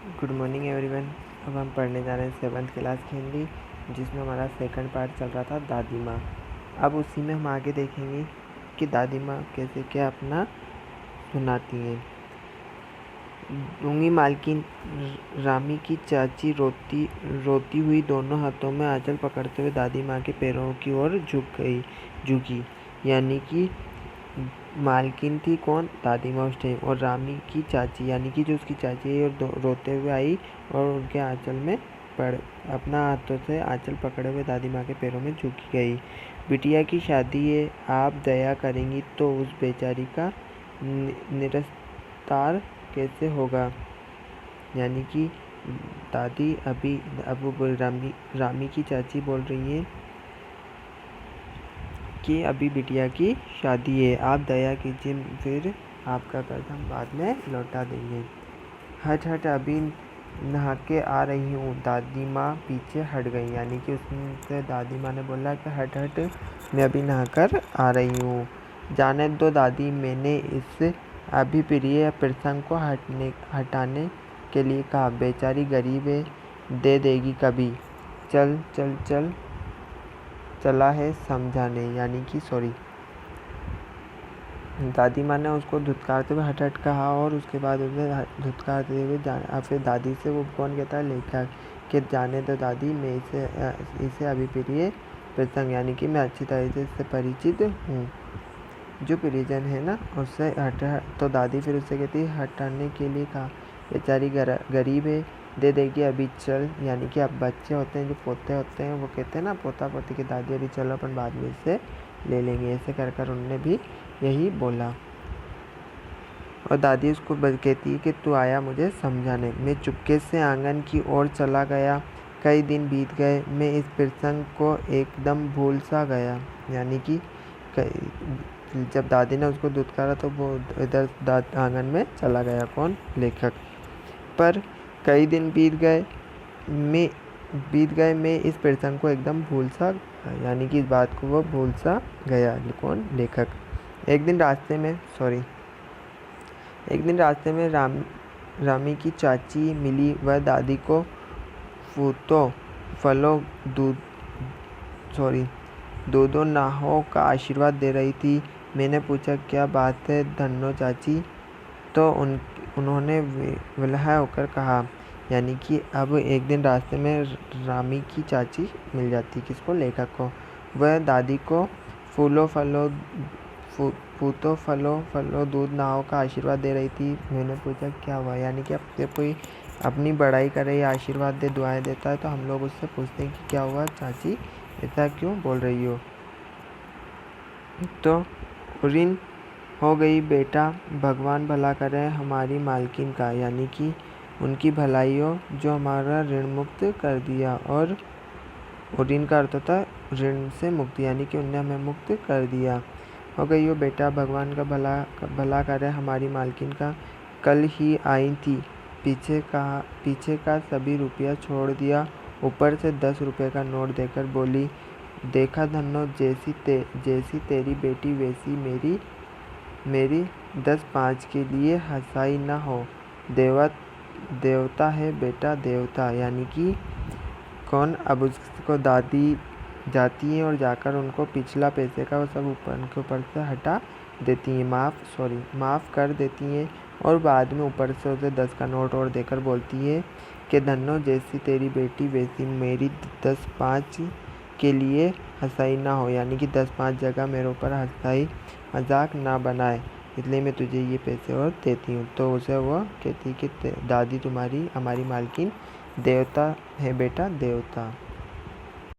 Good morning everyone. अब हम पढ़ने जा रहे हैं 7th क्लास की हिंदी, जिसमें हमारा सेकंड पार्ट चल रहा था दादी माँ। अब उसी में हम आगे देखेंगे कि दादी माँ कैसे क्या अपना सुनाती हैं। गूंगी मालकिन रामी की चाची रोती हुई दोनों हाथों में आंचल पकड़ते हुए दादी माँ के पैरों की ओर झुकी। यानी कि मालकिन थी कौन? दादी माँ उस टाइम। और रामी की चाची यानी कि जो उसकी चाची है, और रोते हुए आई और उनके आंचल में अपना हाथों से आंचल पकड़े हुए दादी माँ के पैरों में झुक गई। बिटिया की शादी है, आप दया करेंगी तो उस बेचारी का निस्तार कैसे होगा। यानी कि दादी अब रामी की चाची बोल रही है कि अभी बिटिया की शादी है, आप दया कीजिए, फिर आपका कर्ज हम बाद में लौटा देंगे। हट अभी नहा के आ रही हूँ। दादी माँ पीछे हट गई। यानी कि उससे दादी माँ ने बोला कि हट मैं अभी नहा कर आ रही हूँ। जाने दो दादी, मैंने इस अभिप्रिय प्रसंग को हटाने के लिए कहा। बेचारी गरीब है, दे देगी कभी। चला है समझाने। यानी कि सॉरी, दादी माँ ने उसको धुतकारते हुए हट कहा और उसके बाद उसे धुतकारते हुए फिर दादी से वो कौन कहता है? लेखक कि जाने दो दादी, मैं इसे अभिप्रिय प्रसंग यानी कि मैं अच्छी तरह से इससे परिचित हूँ। जो परिजन है ना, उससे तो दादी फिर उससे कहती है हटाने के लिए कहा। बेचारी गरीब है, दे देगी अभी, चल। यानी कि अब बच्चे होते हैं, जो पोते होते हैं, वो कहते हैं ना पोता पोती की दादी, अभी चलो अपन बाद में इससे ले लेंगे। ऐसे कर उन्होंने भी यही बोला। और दादी उसको कहती है कि तू आया मुझे समझाने। मैं चुपके से आंगन की ओर चला गया। कई दिन बीत गए, मैं इस प्रसंग को एकदम भूल सा गया। यानी कि जब दादी ने उसको धुतकारा तो वो इधर आंगन में चला गया। कौन? लेखक। पर कई दिन बीत गए, मैं इस प्रसंग को एकदम भूल सा, यानी कि इस बात को वो भूल सा गया। कौन? लेखक। एक दिन रास्ते में रामी की चाची मिली। वह दादी को फलों दूधो नाहों का आशीर्वाद दे रही थी। मैंने पूछा क्या बात है धन्नो चाची? तो उन्होंने विलह होकर कहा। यानी कि अब एक दिन रास्ते में रामी की चाची मिल जाती। किसको? लेखक को। वह दादी को फूलो फलो दूध नाव का आशीर्वाद दे रही थी। मैंने पूछा क्या हुआ? यानी कि अब जब कोई अपनी बड़ाई करे या आशीर्वाद दे, दुआएं देता है, तो हम लोग उससे पूछते हैं कि क्या हुआ चाची, ऐसा क्यों बोल रही हो? तो ऋण हो गई बेटा, भगवान भला करे हमारी मालकिन का। यानी कि उनकी भलाई हो जो हमारा ऋण मुक्त कर दिया। और ऋण का अर्थ होता है ऋण से मुक्ति, यानी कि उन्हें हमें मुक्त कर दिया। हो गई हो बेटा, भगवान का भला करे हमारी मालकिन का। कल ही आई थी, पीछे का सभी रुपया छोड़ दिया, ऊपर से 10 रुपये का नोट देकर बोली, देखा धन्नो, जैसी तेरी बेटी वैसी मेरी 10-5 के लिए हंसाई न हो। देवता है बेटा, देवता। यानी कि कौन? अब उसको दादी जाती है और जाकर उनको पिछला पैसे का वो सब उनके ऊपर से हटा देती हैं, माफ़ कर देती हैं। और बाद में ऊपर से उसे 10 का नोट और देकर बोलती है कि धन्नो, जैसी तेरी बेटी वैसी मेरी 10-5 के लिए हंसाई ना हो। यानी कि 10-5 जगह मेरे ऊपर हंसाई मजाक ना बनाए, इसलिए मैं तुझे ये पैसे और देती हूँ। तो उसे वो कहती कि दादी तुम्हारी, हमारी मालकिन देवता है बेटा, देवता।